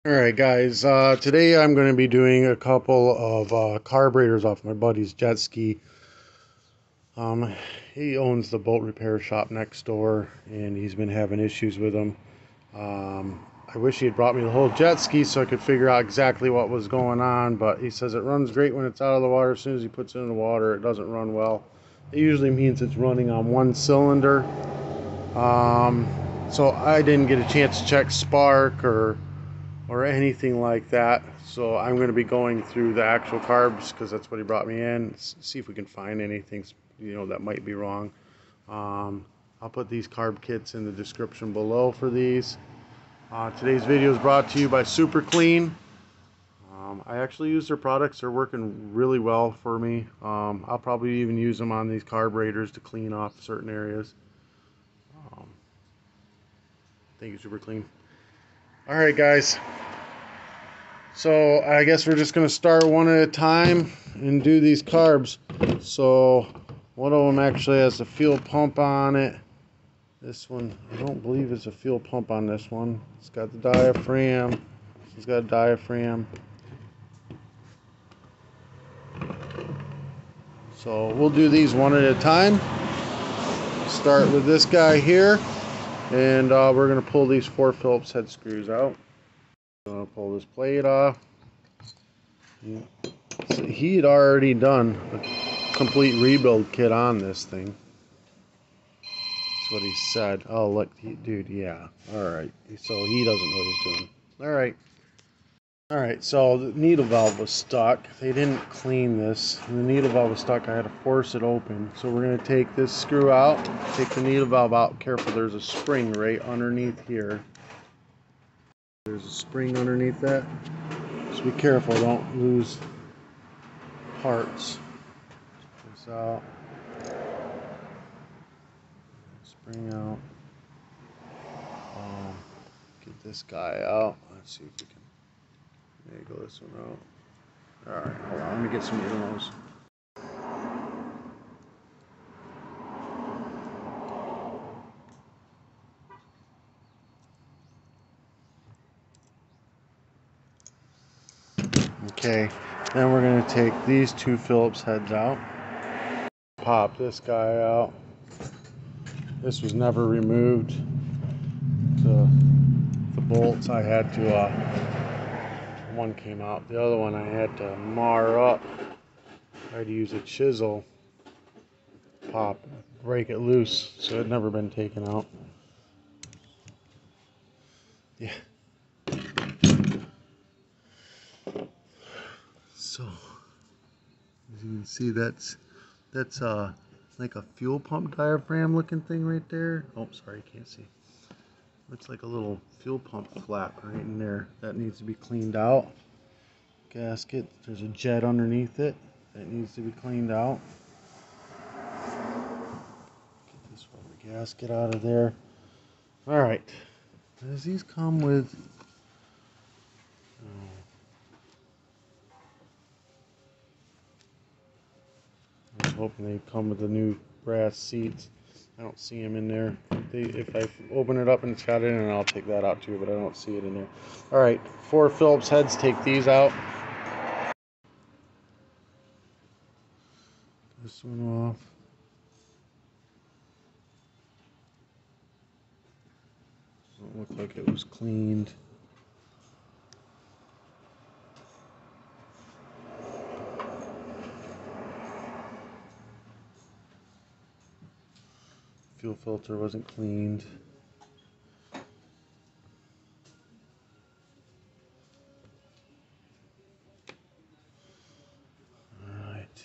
Alright guys, today I'm going to be doing a couple of carburetors off my buddy's jet ski. He owns the boat repair shop next door and he's been having issues with them. I wish he had brought me the whole jet ski so I could figure out exactly what was going on, but he says it runs great when it's out of the water. As soon as he puts it in the water, it doesn't run well. It usually means it's running on one cylinder. So I didn't get a chance to check spark or anything like that, so I'm going to be going through the actual carbs because that's what he brought me in, see if we can find anything that might be wrong. I'll put these carb kits in the description below for these. Today's video is brought to you by Super Clean. I actually use their products. They're working really well for me. I'll probably even use them on these carburetors to clean off certain areas. Thank you, Super Clean. Alright guys, so I guess we're just going to start one at a time and do these carbs. So one of them actually has a fuel pump on it. This one, I don't believe it's a fuel pump on this one. It's got the diaphragm. It's got a diaphragm. So we'll do these one at a time. Start with this guy here. And we're going to pull these 4 Phillips head screws out. I'm going to pull this plate off. Yeah. So he had already done a complete rebuild kit on this thing. That's what he said. Oh, look, dude, yeah. Alright, so he doesn't know what he's doing. Alright. Alright, so the needle valve was stuck. They didn't clean this. The needle valve was stuck. I had to force it open. So we're going to take this screw out, take the needle valve out. Careful, there's a spring right underneath here. There's a spring underneath that. So be careful, don't lose parts. Check this out. Spring out. Get this guy out. Let's see if we can. Go this one out. Alright, hold on, let me get some of those. Okay, then we're going to take these 2 Phillips heads out. Pop this guy out. This was never removed. The bolts I had to one came out, the other one I had to mar up. I had to use a chisel, break it loose, so it had never been taken out. Yeah. So as you can see, that's like a fuel pump diaphragm looking thing right there. Oh, sorry, you can't see. Looks like a little fuel pump flap right in there. That needs to be cleaned out. Gasket, there's a jet underneath it. That needs to be cleaned out. Get this rubber gasket out of there. Alright. Does these come with... I was hoping they'd come with the new brass seats. I don't see them in there. If I open it up and it's got it in it, I'll take that out too, but I don't see it in there. Alright, 4 Phillips heads, take these out. This one off. Doesn't look like it was cleaned. Fuel filter wasn't cleaned. Alright.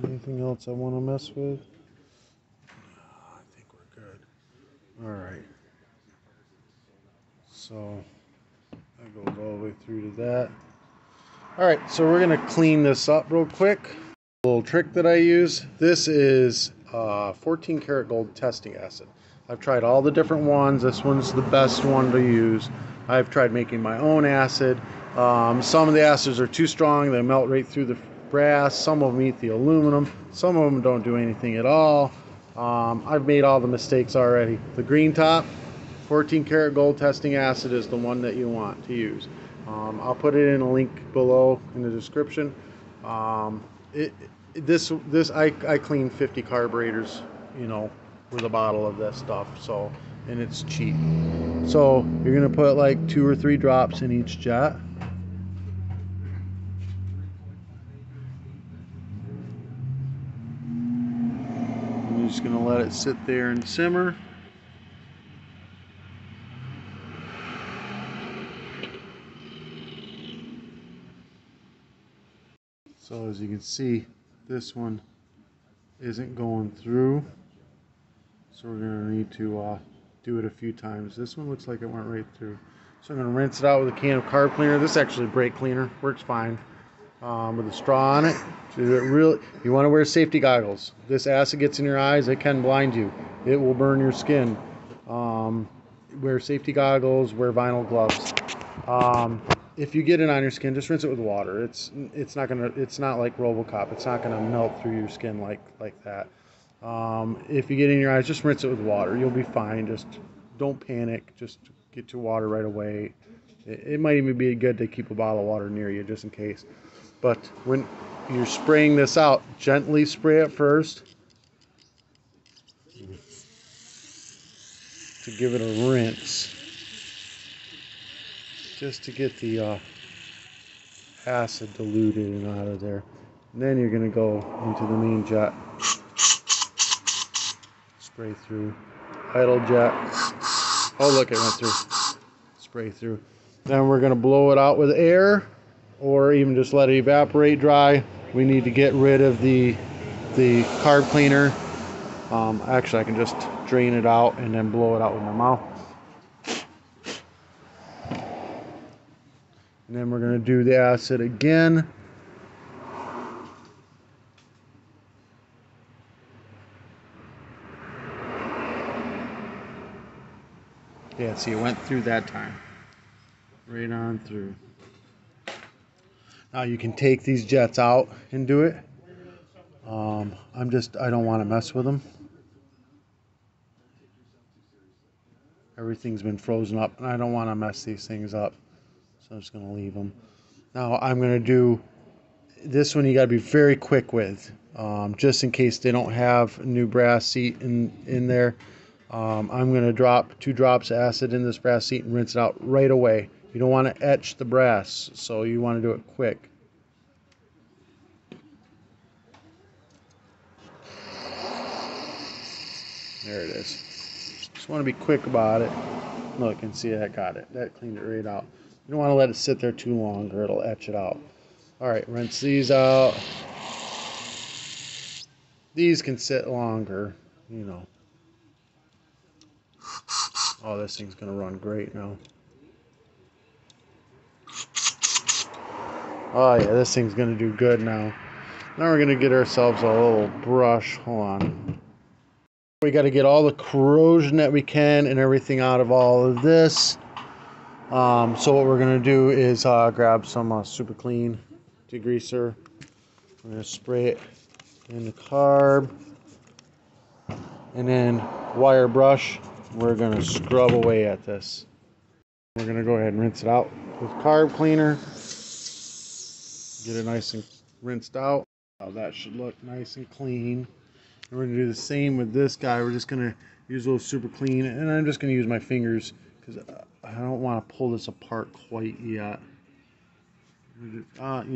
Anything else I want to mess with? I think we're good. Alright. So that goes all the way through to that. Alright, so we're going to clean this up real quick. A little trick that I use. This is 14 karat gold testing acid. I've tried all the different ones. This one's the best one to use. I've tried making my own acid. Some of the acids are too strong. They melt right through the brass. Some of them eat the aluminum. Some of them don't do anything at all. I've made all the mistakes already. The green top, 14 karat gold testing acid is the one that you want to use. I'll put it in a link below in the description. I clean 50 carburetors, you know, with a bottle of this stuff. So, and it's cheap. So you're gonna put like 2 or 3 drops in each jet. I'm just gonna let it sit there and simmer. So as you can see, this one isn't going through, so we're going to need to do it a few times. This one looks like it went right through, so I'm going to rinse it out with a can of carb cleaner. This is actually brake cleaner, works fine, with a straw on it. So you want to wear safety goggles. This acid gets in your eyes, it can blind you, it will burn your skin. Wear safety goggles, wear vinyl gloves. If you get it on your skin, just rinse it with water. It's not like RoboCop. It's not gonna melt through your skin like that. If you get it in your eyes, just rinse it with water. You'll be fine. Just don't panic. Just get your water right away. It might even be good to keep a bottle of water near you just in case. But when you're spraying this out, gently spray it first to give it a rinse, just to get the acid diluted and out of there. And then you're going to go into the main jet, spray through, idle jet. Oh look, it went through. Spray through. Then we're going to blow it out with air, or even just let it evaporate dry. We need to get rid of the carb cleaner. Actually, I can just drain it out and then blow it out with my mouth. And then we're going to do the acid again. Yeah, see, it went through that time. Right on through. Now you can take these jets out and do it. I don't want to mess with them. Everything's been frozen up and I don't want to mess these things up. So I'm just going to leave them. Now I'm going to do this one. You got to be very quick with, just in case they don't have a new brass seat in there. I'm going to drop 2 drops of acid in this brass seat and rinse it out right away. You don't want to etch the brass, so you want to do it quick. There it is. Just want to be quick about it. Look and see, that got it. That cleaned it right out. You don't want to let it sit there too long or it'll etch it out. Alright, rinse these out. These can sit longer, you know. Oh, this thing's going to run great now. Oh yeah, this thing's going to do good now. Now we're going to get ourselves a little brush. Hold on. We got to get all the corrosion that we can and everything out of all of this. So what we're going to do is grab some super clean degreaser. We're going to spray it in the carb. And then wire brush. We're going to scrub away at this. We're going to go ahead and rinse it out with carb cleaner. Get it nice and rinsed out. Now that should look nice and clean. And we're going to do the same with this guy. We're just going to use a little super clean. And I'm just going to use my fingers because I don't want to pull this apart quite yet. You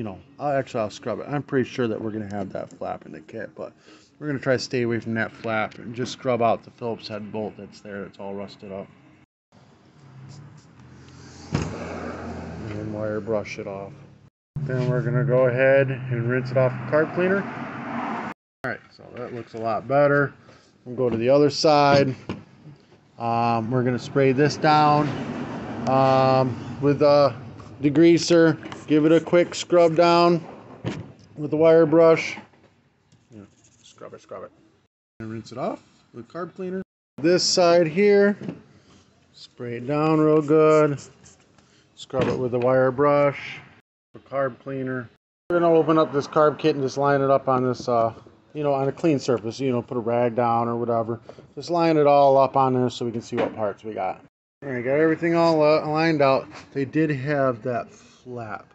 know, I'll scrub it. I'm pretty sure that we're going to have that flap in the kit, but we're going to try to stay away from that flap and just scrub out the Phillips head bolt that's there. It's all rusted up. And then wire brush it off. Then we're going to go ahead and rinse it off with carb cleaner. Alright, so that looks a lot better. We'll go to the other side. We're going to spray this down with a degreaser. Give it a quick scrub down with the wire brush. Yeah, scrub it. And rinse it off with carb cleaner. This side here, spray it down real good. Scrub it with the wire brush. The carb cleaner. We're going to open up this carb kit and just line it up on this, you know, on a clean surface. You know, put a rag down or whatever. Just line it all up on there so we can see what parts we got. Alright, got everything all lined out. They did have that flap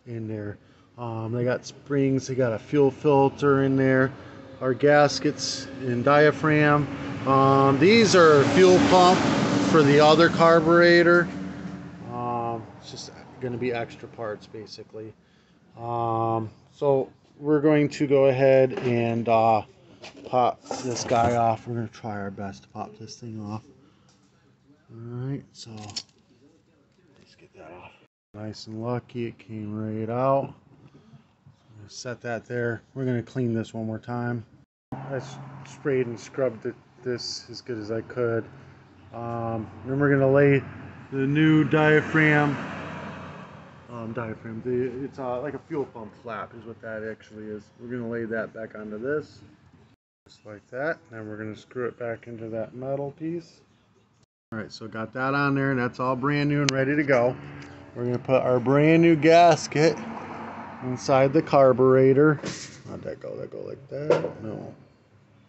in there. They got springs, they got a fuel filter in there, our gaskets and diaphragm. These are fuel pump for the other carburetor. It's just going to be extra parts basically. So we're going to go ahead and pop this guy off. We're going to try our best to pop this thing off. Alright, so let's get that off. Nice and lucky, it came right out. I'm going to set that there. We're going to clean this one more time. I sprayed and scrubbed this as good as I could. Then we're going to lay the new diaphragm. It's like a fuel pump flap is what that actually is. We're going to lay that back onto this. Just like that. Then we're going to screw it back into that metal piece. Alright, so got that on there, and that's all brand new and ready to go. We're going to put our brand new gasket inside the carburetor. How'd that go? That go like that? No.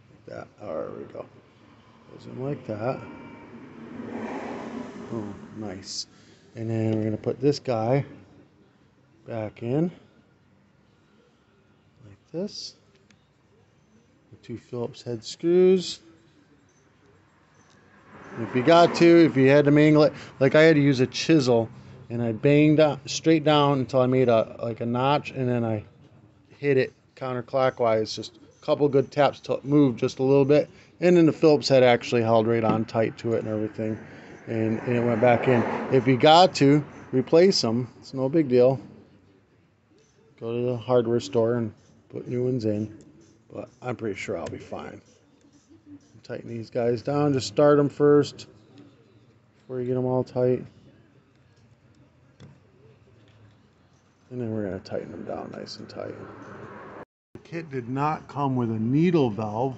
Like that. There we go. Goes in like that. Oh, nice. And then we're going to put this guy back in. Like this. The 2 Phillips head screws. If you got to, if you had to mangle it, like I had to use a chisel, and I banged straight down until I made like a notch, and then I hit it counterclockwise, just a couple good taps to move just a little bit, and then the Phillips head actually held right on tight to it and everything, and it went back in. If you got to replace them, it's no big deal. Go to the hardware store and put new ones in, but I'm pretty sure I'll be fine. Tighten these guys down, just start them first before you get them all tight, and then we're going to tighten them down nice and tight. The kit did not come with a needle valve,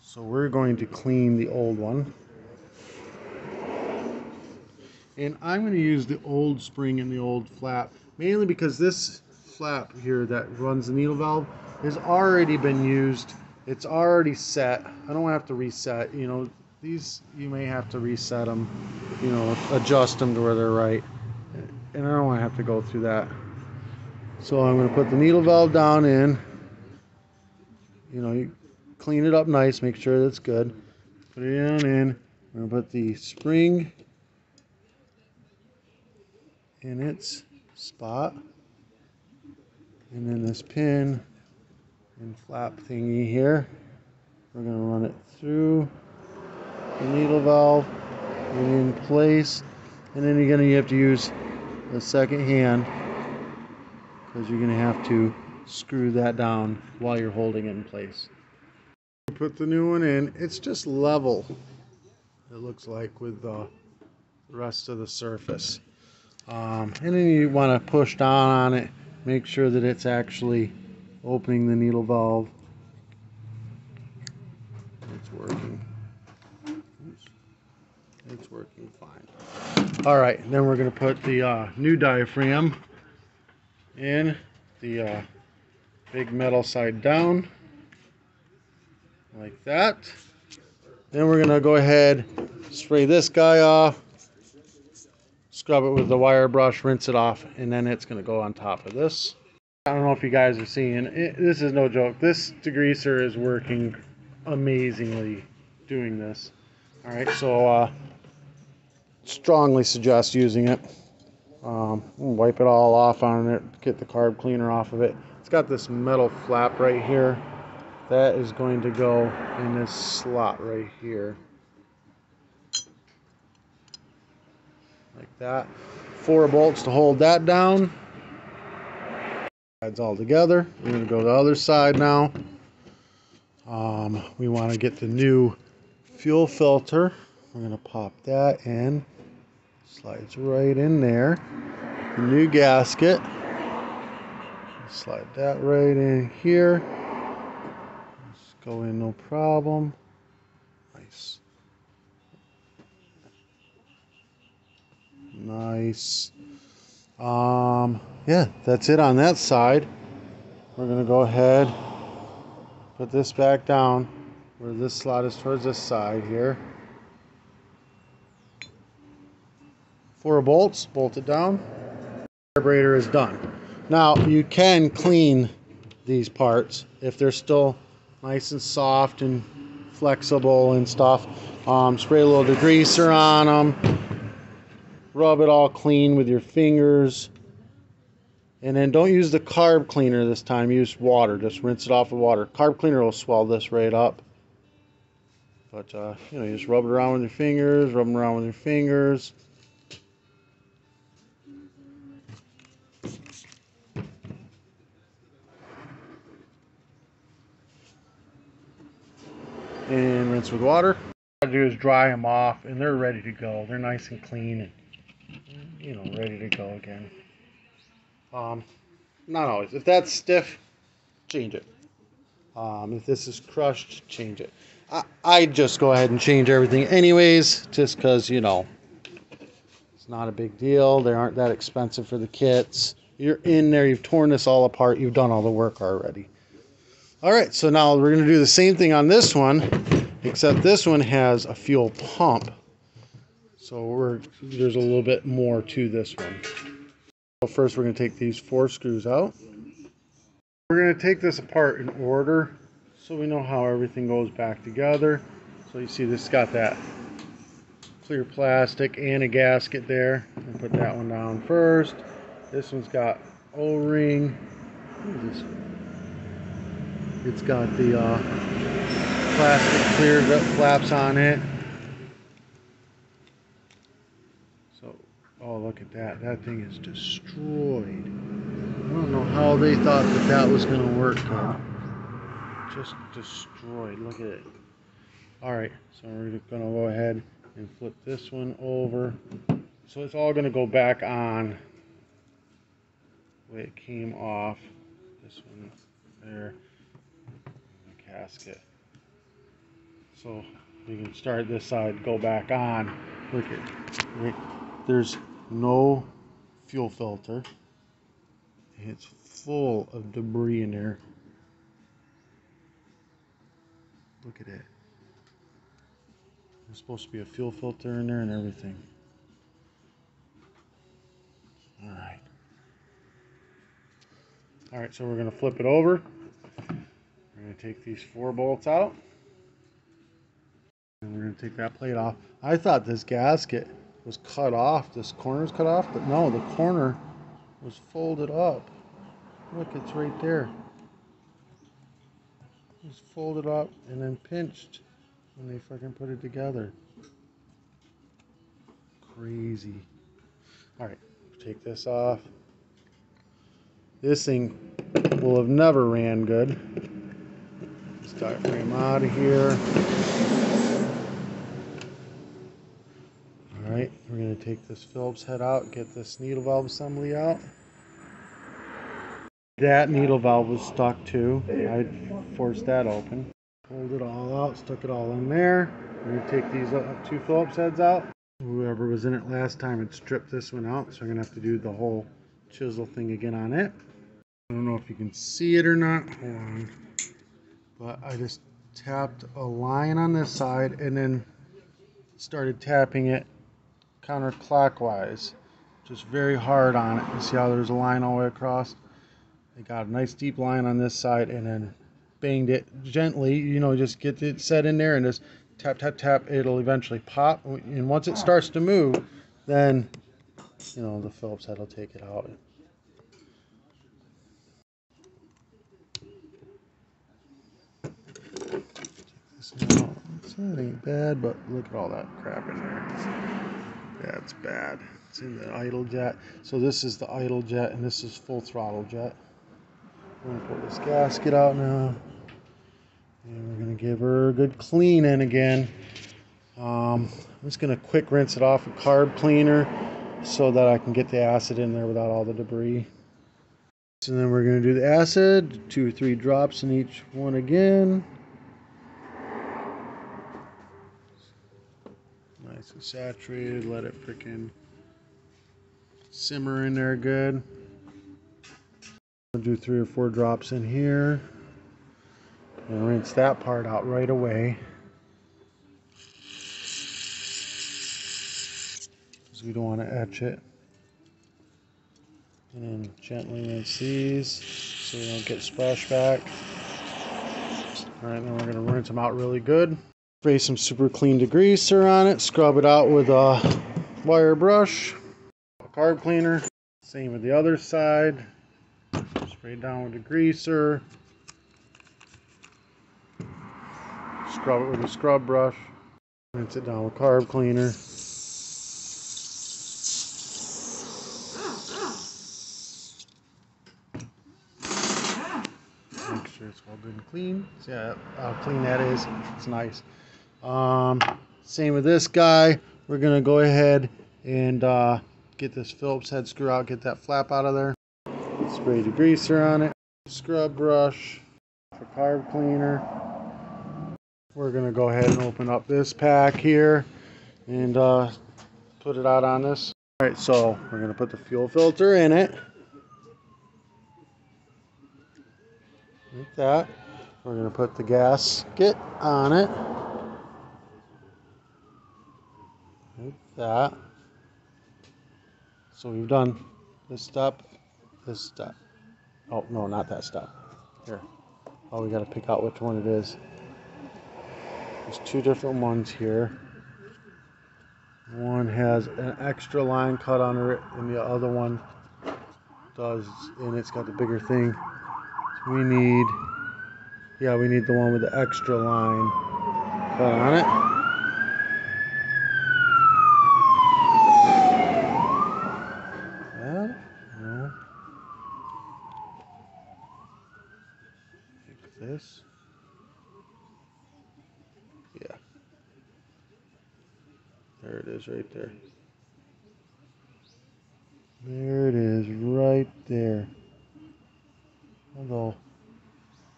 so we're going to clean the old one, and I'm going to use the old spring and the old flap, mainly because this flap here that runs the needle valve has already been used. It's already set. I don't have to reset. You know, these you may have to reset them, you know, adjust them to where they're right, and I don't want to have to go through that. So I'm going to put the needle valve down in. You know, you clean it up nice, make sure that's good. Put it down in. I'm going to put the spring in its spot, and then this pin and flap thingy here. We're going to run it through the needle valve and in place, and then you have to use the second hand because you're going to have to screw that down while you're holding it in place. Put the new one in. It's just level, it looks like, with the rest of the surface, and then you want to push down on it, make sure that it's actually opening the needle valve. It's working. It's working fine. All right, then we're going to put the new diaphragm in the big metal side down, like that. Then we're going to go ahead, spray this guy off, scrub it with the wire brush, rinse it off, and then it's going to go on top of this. I don't know if you guys are seeing it. This is no joke. This degreaser is working amazingly doing this. All right, so strongly suggest using it. Wipe it all off on it, get the carb cleaner off of it. It's got this metal flap right here that is going to go in this slot right here, like that. 4 bolts to hold that down. Sides all together. We're going to go to the other side now. We want to get the new fuel filter. We're going to pop that in. Slides right in there. The new gasket. Slide that right in here. Just go in no problem. Nice. Nice. Yeah, that's it on that side. We're going to go ahead, put this back down where this slot is towards this side here. 4 bolts, bolt it down. Carburetor is done. Now you can clean these parts if they're still nice and soft and flexible and stuff. Spray a little degreaser on them, rub it all clean with your fingers, and then don't use the carb cleaner this time. Use water. Just rinse it off with water. Carb cleaner will swell this right up, but you know, you just rub it around with your fingers, rub them around with your fingers. And rinse with water. What I do is dry them off, and they're ready to go. They're nice and clean, and you know, ready to go again. Not always. If that's stiff, change it. If this is crushed, change it. I just go ahead and change everything anyways, just because, you know, it's not a big deal. They aren't that expensive for the kits. You're in there, you've torn this all apart, you've done all the work already. Alright, so now we're going to do the same thing on this one, except this one has a fuel pump. So there's a little bit more to this one. So first we're going to take these 4 screws out. We're going to take this apart in order so we know how everything goes back together. So you see this got that clear plastic and a gasket there. And put that one down first. This one's got O-ring. What is this? It's got the plastic clear flaps on it. So, oh, look at that. That thing is destroyed. I don't know how they thought that that was going to work. Just destroyed. Look at it. Alright, so we're going to go ahead and flip this one over. So it's all going to go back on the way it came off. This one there. The gasket. So you can start this side, go back on. Look at right, there's no fuel filter. It's full of debris in there. Look at it. There's supposed to be a fuel filter in there and everything. Alright. Alright, so we're going to flip it over. We're going to take these 4 bolts out. And we're going to take that plate off. I thought this gasket was cut off. This corner's cut off, but no, the corner was folded up. Look, it's right there. It's folded up and then pinched when they fucking put it together. Crazy. Alright, take this off. This thing will have never ran good. Start frame out of here. Alright, we're going to take this Phillips head out, get this needle valve assembly out. That needle valve was stuck too. I forced that open. Pulled it all out, stuck it all in there. We're going to take these 2 Phillips heads out. Whoever was in it last time had stripped this one out, so I'm going to have to do the whole chisel thing again on it. I don't know if you can see it or not. Hold on. But I just tapped a line on this side and then started tapping it counterclockwise. Just very hard on it. You see how there's a line all the way across? I got a nice deep line on this side and then banged it gently, you know, just get it set in there and just tap, tap, tap. It'll eventually pop. And once it starts to move, then, you know, the Phillips head will take it out. That ain't bad, but look at all that crap in there. That's bad. It's in the idle jet. So this is the idle jet and this is full throttle jet. We're going to pull this gasket out now. And we're going to give her a good clean in again. I'm just going to quick rinse it off with carb cleaner so that I can get the acid in there without all the debris. And then we're going to do the acid, 2 or 3 drops in each one again. Nice and saturated, let it freaking simmer in there good. I'll do 3 or 4 drops in here and rinse that part out right away. because we don't want to etch it. And then gently rinse these so we don't get splashback. Alright, then we're going to rinse them out really good. Spray some super clean degreaser on it. Scrub it out with a wire brush. A carb cleaner. Same with the other side. Spray down with degreaser. Scrub it with a scrub brush. Rinse it down with carb cleaner. Make sure it's all good and clean. See how clean that is. It's nice. Same with this guy. We're gonna go ahead and get this Phillips head screw out. Get that flap out of there. Spray degreaser on it. Scrub brush for carb cleaner. We're going to go ahead and open up this pack here and put it out on this. Alright, so we're going to put the fuel filter in it. Like that. We're going to put the gasket on it. Like that. So we've done this step, this step. Oh, no, not that step. Here. Oh, we got to pick out which one it is. There's two different ones here. One has an extra line cut under it, and the other one does, and it's got the bigger thing. So we need the one with the extra line cut on it. That? No. Like this. Yeah. There it is right there. There it is right there. Although,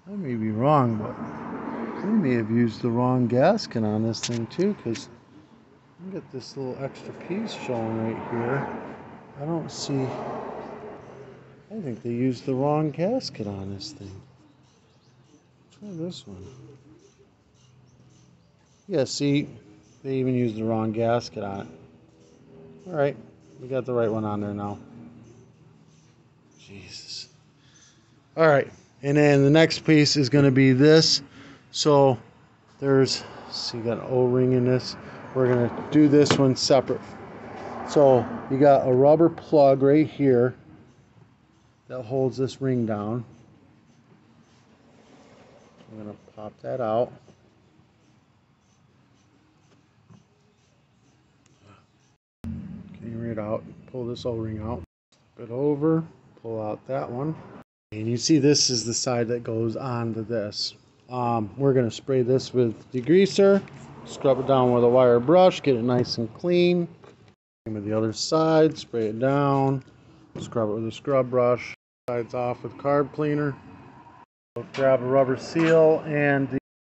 I may be wrong, but we may have used the wrong gasket on this thing too, because you got this little extra piece showing right here. I don't see, I think they used the wrong gasket on this thing. Try this one. Yeah, see, they even used the wrong gasket on it. Alright, we got the right one on there now. Jesus. Alright, and then the next piece is going to be this. So, there's, see, you got an O-ring in this. We're going to do this one separate. So, you got a rubber plug right here that holds this ring down. I'm going to pop that out. Clean it out, pull this O-ring out, flip it over, pull out that one. And you see this is the side that goes onto this. We're going to spray this with degreaser, scrub it down with a wire brush, get it nice and clean. Same with the other side, spray it down, scrub it with a scrub brush. Sides off with carb cleaner. Grab a rubber seal and